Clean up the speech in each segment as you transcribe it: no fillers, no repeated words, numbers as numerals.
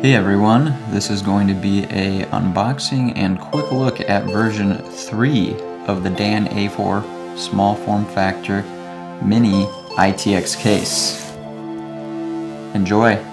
Hey everyone, this is going to be a unboxing and quick look at version 3 of the Dan A4 small form factor mini ITX case. Enjoy!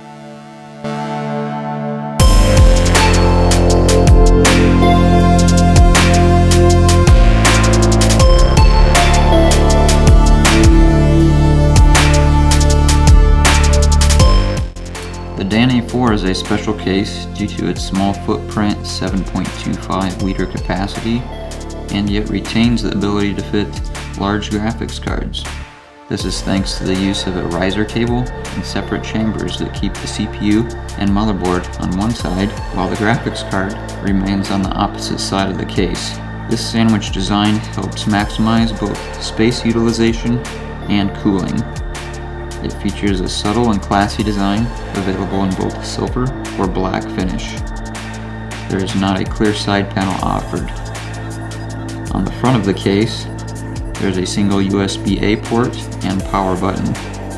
The Dan A4 is a special case due to its small footprint, 7.25 liter capacity, and yet retains the ability to fit large graphics cards. This is thanks to the use of a riser cable and separate chambers that keep the CPU and motherboard on one side while the graphics card remains on the opposite side of the case. This sandwich design helps maximize both space utilization and cooling. It features a subtle and classy design available in both silver or black finish. There is not a clear side panel offered. On the front of the case, there is a single USB-A port and power button.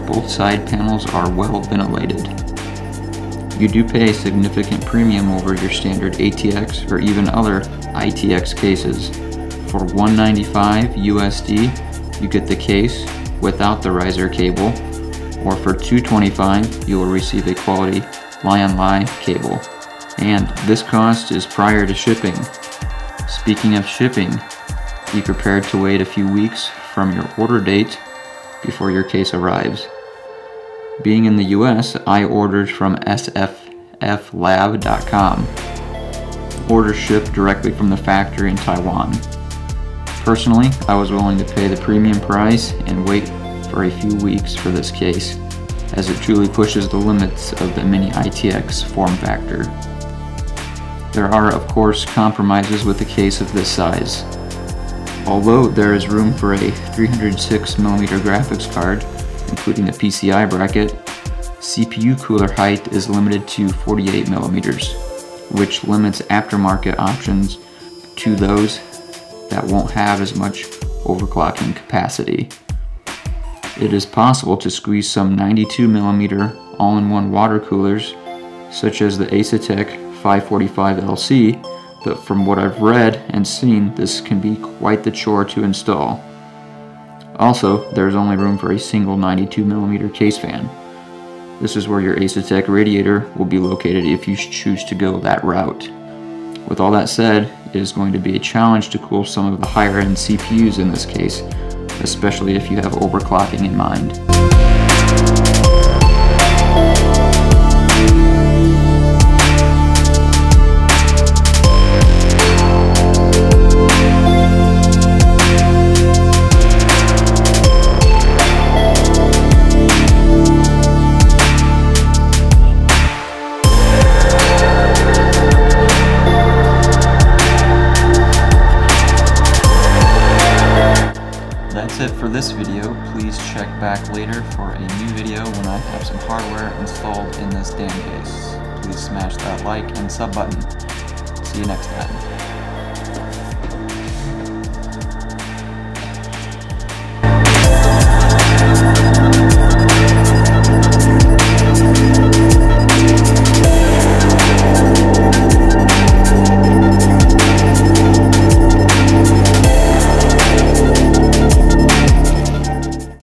Both side panels are well ventilated. You do pay a significant premium over your standard ATX or even other ITX cases. For $195 USD, you get the case without the riser cable, or for $225 you will receive a quality lie-on-lie cable. And this cost is prior to shipping. Speaking of shipping, be prepared to wait a few weeks from your order date before your case arrives. Being in the US, I ordered from SFFlab.com. Orders shipped directly from the factory in Taiwan. Personally, I was willing to pay the premium price and wait for a few weeks for this case, as it truly pushes the limits of the mini ITX form factor. There are of course compromises with a case of this size. Although there is room for a 306mm graphics card, including a PCI bracket, CPU cooler height is limited to 48mm, which limits aftermarket options to those that won't have as much overclocking capacity. It is possible to squeeze some 92mm all-in-one water coolers, such as the Asetek 545LC, but from what I've read and seen, this can be quite the chore to install. Also, there is only room for a single 92mm case fan. This is where your Asetek radiator will be located if you choose to go that route. With all that said, it is going to be a challenge to cool some of the higher-end CPUs in this case, especially if you have overclocking in mind. That's it for this video. Please check back later for a new video when I have some hardware installed in this Dan case. Please smash that like and sub button. See you next time.